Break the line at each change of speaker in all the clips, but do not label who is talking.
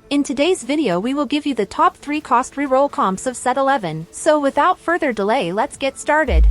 In today's video we will give you the top 3 cost reroll comps of set 11. So without further delay, let's get started.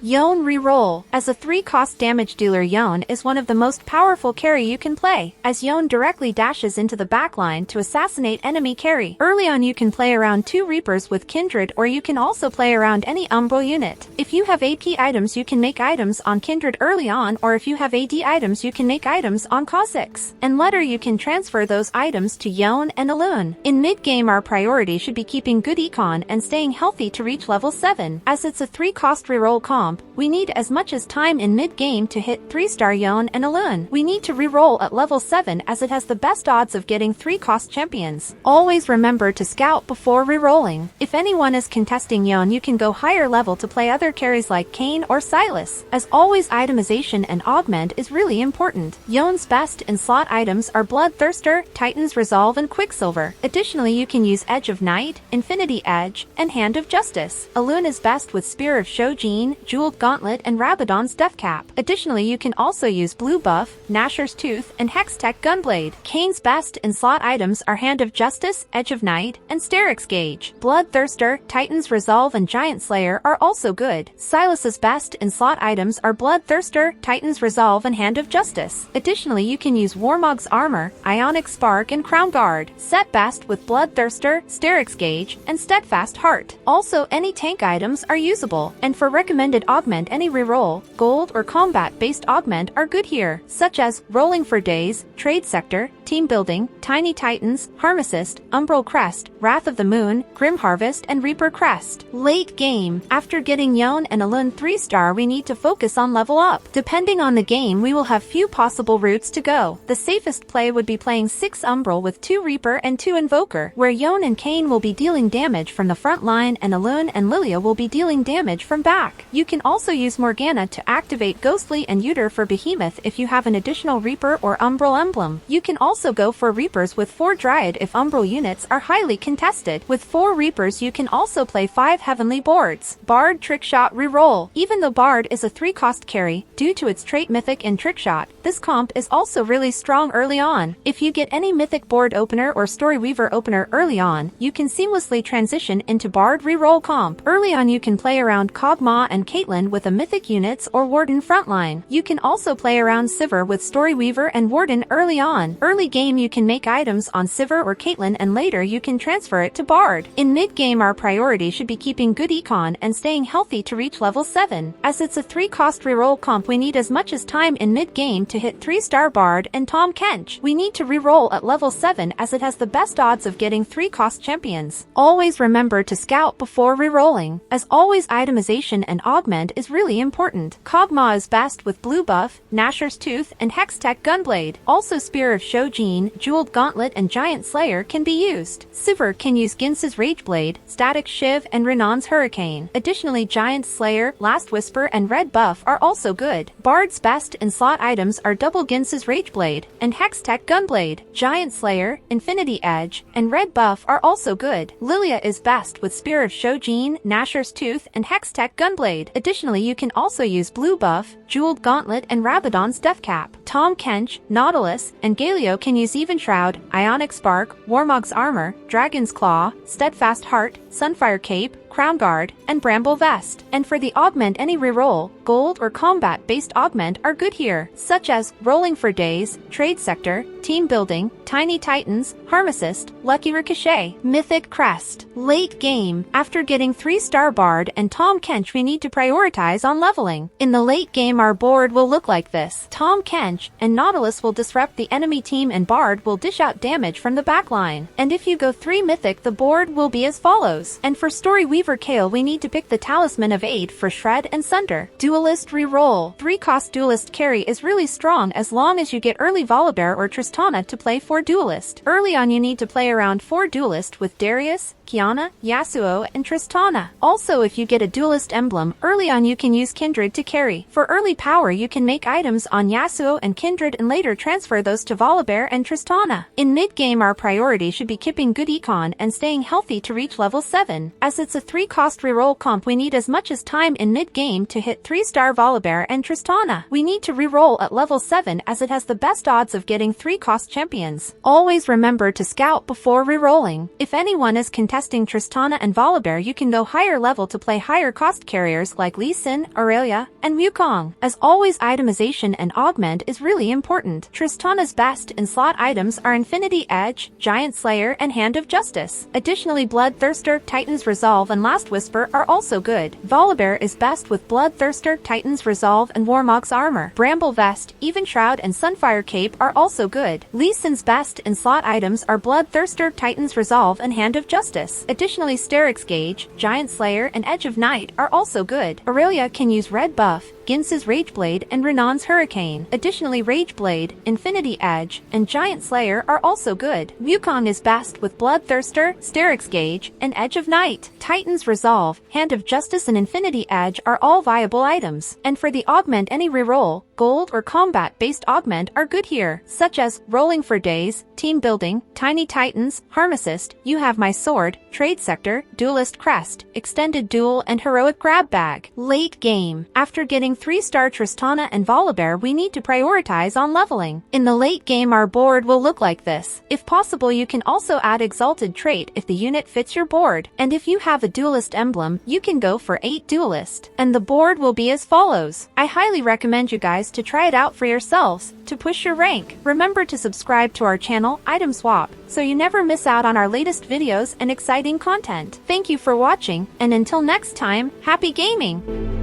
Yone Reroll. As a 3-cost damage dealer, Yone is one of the most powerful carry you can play, as Yone directly dashes into the backline to assassinate enemy carry. Early on you can play around 2 Reapers with Kindred, or you can also play around any Umbral unit. If you have AP items you can make items on Kindred early on, or if you have AD items you can make items on Kha'Zix. And later you can transfer those items to Yone and Elune. In mid-game our priority should be keeping good econ and staying healthy to reach level 7. As it's a 3-cost reroll comp, we need as much as time in mid-game to hit 3-star Yone and Elune. We need to reroll at level 7 as it has the best odds of getting 3-cost champions. Always remember to scout before rerolling. If anyone is contesting Yone you can go higher level to play other carries like Kayn or Sylas. As always, itemization and augment is really important. Yone's best in slot items are Bloodthirster, Titan's Resolve and Quicksilver. Additionally you can use Edge of Night, Infinity Edge, and Hand of Justice. Elune is best with Spear of Shojin, Jeweled Gauntlet and Rabadon's Deathcap. Additionally you can also use Blue Buff, Nashor's Tooth and Hextech Gunblade. Kayn's best in slot items are Hand of Justice, Edge of Night, and Sterix Gauge. Bloodthirster, Titan's Resolve and Giant Slayer are also good. Sylas's best in slot items are Bloodthirster, Titan's Resolve and Hand of Justice. Additionally you can use Warmog's Armor, Ionic Spark and Crown Guard. Set best with Bloodthirster, Sterix Gauge, and Steadfast Heart. Also any tank items are usable, and for recommended augment any reroll, gold or combat-based augment are good here, such as Rolling for Days, Trade Sector, Team Building, Tiny Titans, Harmacist, Umbral Crest, Wrath of the Moon, Grim Harvest and Reaper Crest. Late game. After getting Yone and Elune 3-star we need to focus on level up. Depending on the game we will have few possible routes to go. The safest play would be playing 6 Umbral with 2 Reaper and 2 Invoker, where Yone and Kayn will be dealing damage from the front line and Elune and Lilia will be dealing damage from back. You can also use Morgana to activate Ghostly and Uter for Behemoth if you have an additional Reaper or Umbral emblem. You can also go for Reapers with 4 Dryad if Umbral units are highly contested. With 4 Reapers you can also play 5 Heavenly Boards. Bard Trickshot Reroll. Even though Bard is a 3-cost carry, due to its trait Mythic and Trickshot, this comp is also really strong early on. If you get any Mythic Board Opener or Storyweaver Opener early on, you can seamlessly transition into Bard Reroll comp. Early on you can play around Kog'Maw and Caitlyn with a Mythic units or Warden frontline. You can also play around Sivir with Storyweaver and Warden early on. Early game you can make items on Sivir or Caitlyn and later you can transfer it to Bard. In mid-game our priority should be keeping good econ and staying healthy to reach level 7. As it's a 3-cost reroll comp we need as much as time in mid-game to hit 3-star Bard and Tahm Kench. We need to reroll at level 7 as it has the best odds of getting 3-cost champions. Always remember to scout before rerolling. As always, itemization and augment is really important. Kog'Maw is best with Blue Buff, Nashor's Tooth and Hextech Gunblade. Also Spear of Shojin, Jeweled Gauntlet and Giant Slayer can be used. Sivir can use Gince's Rageblade, Static Shiv and Renan's Hurricane. Additionally Giant Slayer, Last Whisper and Red Buff are also good. Bard's best in slot items are Double Gince's Rageblade and Hextech Gunblade. Giant Slayer, Infinity Edge and Red Buff are also good. Lilia is best with Spear of Shojin, Nashor's Tooth and Hextech Gunblade. Additionally you can also use Blue Buff, Jeweled Gauntlet and Rabadon's Deathcap. Tahm Kench, Nautilus, and Galio can use Even Shroud, Ionic Spark, Warmog's Armor, Dragon's Claw, Steadfast Heart, Sunfire Cape, Crown Guard, and Bramble Vest. And for the augment any reroll, gold or combat-based augment are good here, such as Rolling for Days, Trade Sector, Team Building, Tiny Titans, Harmacist, Lucky Ricochet, Mythic Crest. Late game. After getting 3-star Bard and Tahm Kench we need to prioritize on leveling. In the late game our board will look like this. Tahm Kench and Nautilus will disrupt the enemy team and Bard will dish out damage from the backline. And if you go 3 Mythic the board will be as follows. And for Storyweaver Kale we need to pick the Talisman of Aid for Shred and Sunder. Duelist Reroll. 3-cost Duelist carry is really strong as long as you get early Volibear or Tristana to play 4 Duelist. Early on you need to play around 4 Duelist with Darius, Kiana, Yasuo, and Tristana. Also if you get a Duelist emblem, early on you can use Kindred to carry. For early power you can make items on Yasuo and Kindred and later transfer those to Volibear and Tristana. In mid-game our priority should be keeping good econ and staying healthy to reach level 7. As it's a 3-cost reroll comp we need as much as time in mid-game to hit 3-star Volibear and Tristana. We need to reroll at level 7 as it has the best odds of getting 3-cost champions. Always remember to scout before rerolling. If anyone is contesting Tristana and Volibear, you can go higher level to play higher cost carriers like Lee Sin, Aurelia, and Wukong. As always, itemization and augment is really important. Tristana's best in slot items are Infinity Edge, Giant Slayer, and Hand of Justice. Additionally, Bloodthirster, Titan's Resolve, and Last Whisper are also good. Volibear is best with Bloodthirster, Titan's Resolve, and Warmog's Armor. Bramble Vest, Even Shroud, and Sunfire Cape are also good. Lee Sin's best in slot items are Bloodthirster, Titan's Resolve, and Hand of Justice. Additionally, Steric's Gauge, Giant Slayer, and Edge of Night are also good. Aurelia can use Red Buff, Ginsa's Rageblade, and Renan's Hurricane. Additionally, Rageblade, Infinity Edge, and Giant Slayer are also good. Wukong is best with Bloodthirster, Steric's Gauge, and Edge of Night. Titan's Resolve, Hand of Justice, and Infinity Edge are all viable items. And for the augment, any reroll, gold or combat-based augment are good here, such as Rolling for Days, Team Building, Tiny Titans, Harmacist, You Have My Sword, Trade Sector, Duelist Crest, Extended Duel, and Heroic Grab Bag. Late game. After getting 3-star Tristana and Volibear, we need to prioritize on leveling. In the late game, our board will look like this. If possible, you can also add Exalted Trait if the unit fits your board. And if you have a Duelist emblem, you can go for 8 Duelist. And the board will be as follows. I highly recommend you guys to try it out for yourselves to push your rank. Remember to subscribe to our channel, Item Swap, so you never miss out on our latest videos and exciting content. Thank you for watching, and until next time, happy gaming!